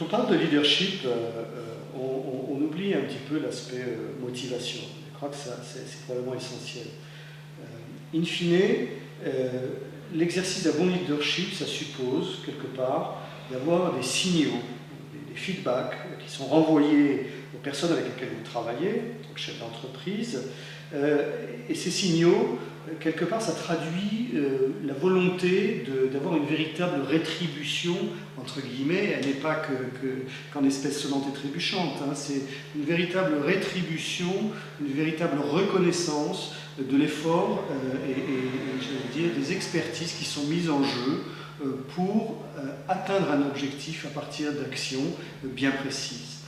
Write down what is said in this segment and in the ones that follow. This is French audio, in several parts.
Quand on parle de leadership, on oublie un petit peu l'aspect motivation. Je crois que c'est probablement essentiel. In fine, l'exercice d'un bon leadership, ça suppose, quelque part, d'avoir des signaux, des feedbacks qui sont renvoyés aux personnes avec lesquelles vous travaillez, en tant que chef d'entreprise. Et ces signaux, quelque part, ça traduit la volonté d'avoir une véritable rétribution, entre guillemets. Elle n'est pas qu'en espèce sonnante et trébuchante, hein. C'est une véritable rétribution, une véritable reconnaissance de l'effort et je veux dire, des expertises qui sont mises en jeu pour atteindre un objectif à partir d'actions bien précises.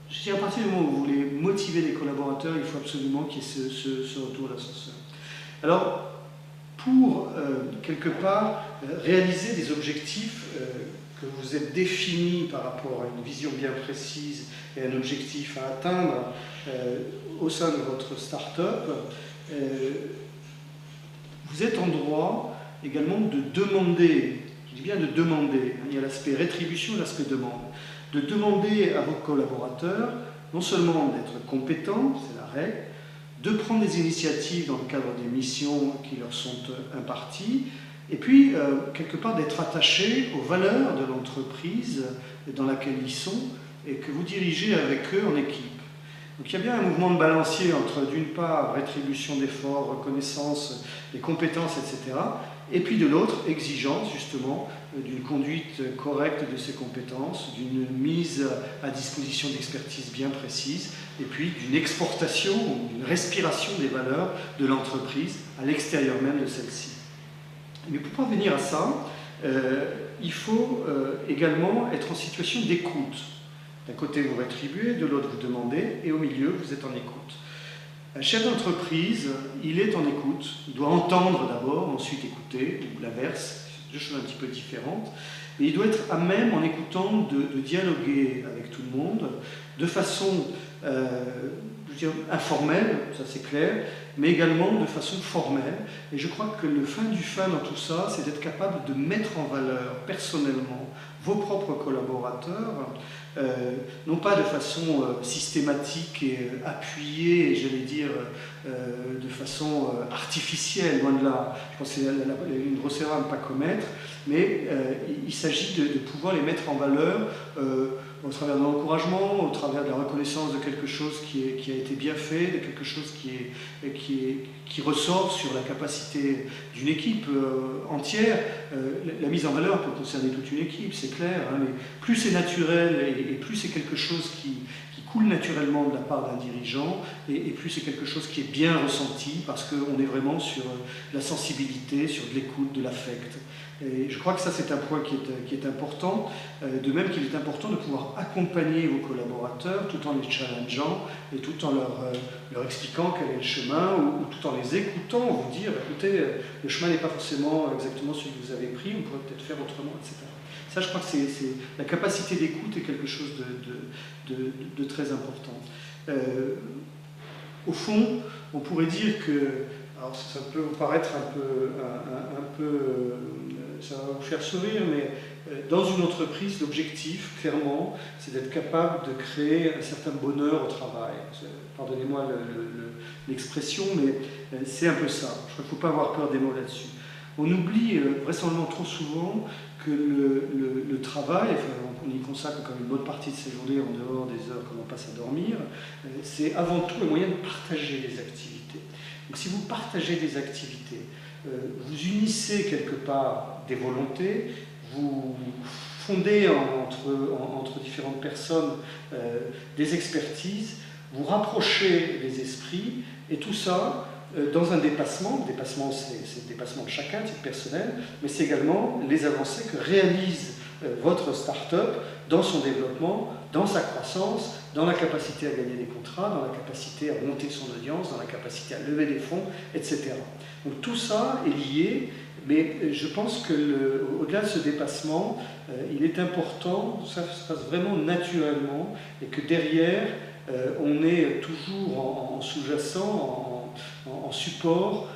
Je dis à partir du moment où vous voulez motiver les collaborateurs, il faut absolument qu'il y ait ce retour d'ascenseur. Alors, pour quelque part réaliser des objectifs que vous êtes définis par rapport à une vision bien précise et un objectif à atteindre au sein de votre start-up, vous êtes en droit également de demander, je dis bien de demander, hein, il y a l'aspect rétribution et l'aspect demande, de demander à vos collaborateurs non seulement d'être compétents, c'est la règle, de prendre des initiatives dans le cadre des missions qui leur sont imparties, et puis quelque part d'être attachés aux valeurs de l'entreprise dans laquelle ils sont et que vous dirigez avec eux en équipe. Donc il y a bien un mouvement de balancier entre d'une part rétribution d'efforts, reconnaissance des compétences, etc., et puis de l'autre, exigence justement d'une conduite correcte de ces compétences, d'une mise à disposition d'expertise bien précise, et puis d'une exportation, d'une respiration des valeurs de l'entreprise à l'extérieur même de celle-ci. Mais pour parvenir à ça, il faut également être en situation d'écoute. D'un côté, vous rétribuez, de l'autre, vous demandez, et au milieu, vous êtes en écoute. Un chef d'entreprise, il est en écoute, il doit entendre d'abord, ensuite écouter, ou l'inverse, deux choses un petit peu différentes, et il doit être à même, en écoutant, de dialoguer avec tout le monde, de façon je veux dire, informelle, ça c'est clair, mais également de façon formelle. Et je crois que le fin du fin dans tout ça, c'est d'être capable de mettre en valeur personnellement vos propres collaborateurs, non pas de façon systématique et appuyée, et j'allais dire de façon artificielle, loin de là. Je pense que c'est une grosse erreur à ne pas commettre, mais il s'agit de pouvoir les mettre en valeur au travers de l'encouragement, au travers de la reconnaissance de quelque chose qui a été bien fait, de quelque chose qui ressort sur la capacité d'une équipe entière. La mise en valeur peut concerner toute une équipe, c'est clair, hein, mais plus c'est naturel et plus c'est quelque chose qui coule naturellement de la part d'un dirigeant, et plus c'est quelque chose qui est bien ressenti, parce qu'on est vraiment sur la sensibilité, sur de l'écoute, de l'affect. Et je crois que ça, c'est un point qui est important, de même qu'il est important de pouvoir accompagner vos collaborateurs tout en les challengeant et tout en leur expliquant quel est le chemin, ou tout en les écoutant, vous dire, écoutez, le chemin n'est pas forcément exactement celui que vous avez pris, on pourrait peut-être faire autrement, etc. Ça, je crois que la capacité d'écoute est quelque chose de très important. Au fond, on pourrait dire que, alors ça peut vous paraître un peu ça va vous faire sourire, mais dans une entreprise, l'objectif, clairement, c'est d'être capable de créer un certain bonheur au travail. Pardonnez-moi l'expression, mais c'est un peu ça. Je crois qu'il ne faut pas avoir peur des mots là-dessus. On oublie vraisemblablement trop souvent que le travail, enfin, on y consacre quand même une bonne partie de ses journées en dehors des heures que l'on passe à dormir, c'est avant tout le moyen de partager les activités. Donc si vous partagez des activités, vous unissez quelque part des volontés, vous fondez entre différentes personnes des expertises, vous rapprochez les esprits, et tout ça dans un dépassement. Le dépassement, c'est le dépassement de chacun, c'est personnel, mais c'est également les avancées que réalise votre start-up dans son développement, dans sa croissance, dans la capacité à gagner des contrats, dans la capacité à monter son audience, dans la capacité à lever des fonds, etc. Donc tout ça est lié, mais je pense qu'au-delà de ce dépassement, il est important que ça se passe vraiment naturellement, et que derrière, on est toujours en sous-jacent, en support,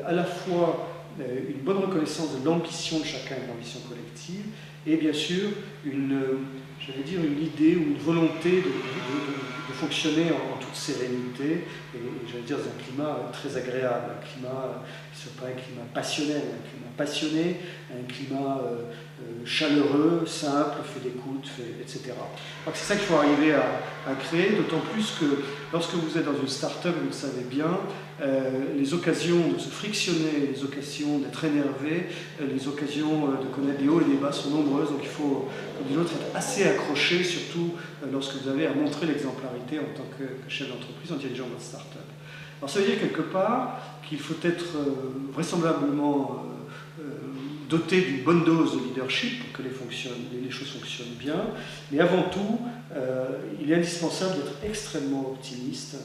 à la fois une bonne reconnaissance de l'ambition de chacun et de l'ambition collective, et bien sûr j'allais dire une idée ou une volonté de fonctionner en toute sérénité et j'allais dire dans un climat très agréable, un climat qui ne soit pas un climat passionnel, un climat passionné, un climat chaleureux, simple, fait d'écoute, etc. C'est ça qu'il faut arriver à créer, d'autant plus que lorsque vous êtes dans une start-up, vous le savez bien, les occasions de se frictionner, les occasions d'être énervé, les occasions de connaître des hauts et des bas sont nombreuses, donc il faut, comme dit l'autre, être assez accroché, surtout lorsque vous avez à montrer l'exemplarité en tant que chef d'entreprise, en dirigeant votre start-up. Alors ça veut dire quelque part qu'il faut être vraisemblablement doté d'une bonne dose de leadership pour que les choses fonctionnent bien, mais avant tout, il est indispensable d'être extrêmement optimiste.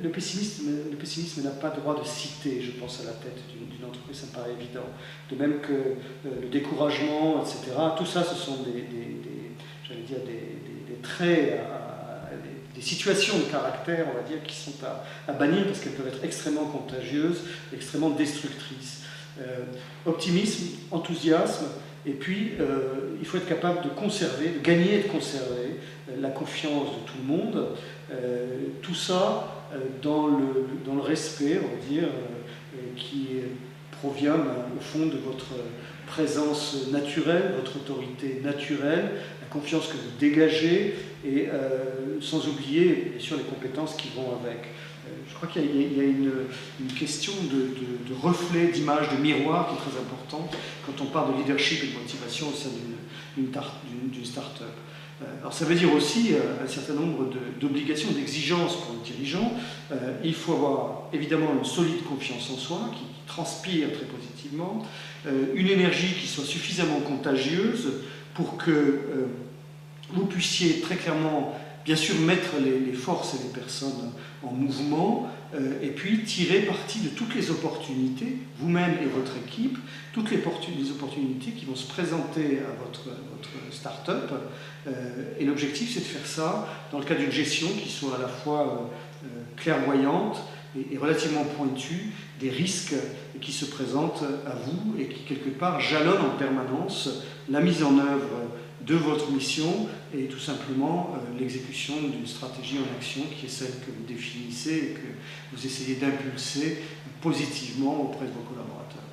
Le pessimisme n'a pas droit de citer, je pense, à la tête d'une entreprise, ça me paraît évident. De même que le découragement, etc. Tout ça, ce sont j'allais dire, des traits, des situations de caractère, on va dire, qui sont à bannir parce qu'elles peuvent être extrêmement contagieuses, extrêmement destructrices. Optimisme, enthousiasme, et puis il faut être capable de conserver, de gagner et de conserver la confiance de tout le monde. Tout ça dans le respect, on va dire, qui provient au fond de votre présence naturelle, votre autorité naturelle, la confiance que vous dégagez, et sans oublier, bien sûr, les compétences qui vont avec. Je crois qu'il y a une question de reflet, d'image, de miroir qui est très importante quand on parle de leadership et de motivation au sein d'une start-up. Alors ça veut dire aussi un certain nombre d'obligations, d'exigences pour le dirigeant. Il faut avoir évidemment une solide confiance en soi qui transpire très positivement, une énergie qui soit suffisamment contagieuse pour que vous puissiez très clairement, bien sûr, mettre les forces et les personnes en mouvement, et puis tirer parti de toutes les opportunités, vous-même et votre équipe, toutes les opportunités qui vont se présenter à votre start-up. Et l'objectif, c'est de faire ça dans le cadre d'une gestion qui soit à la fois clairvoyante et relativement pointue des risques qui se présentent à vous et qui, quelque part, jalonnent en permanence la mise en œuvre de votre mission et tout simplement l'exécution d'une stratégie en action qui est celle que vous définissez et que vous essayez d'impulser positivement auprès de vos collaborateurs.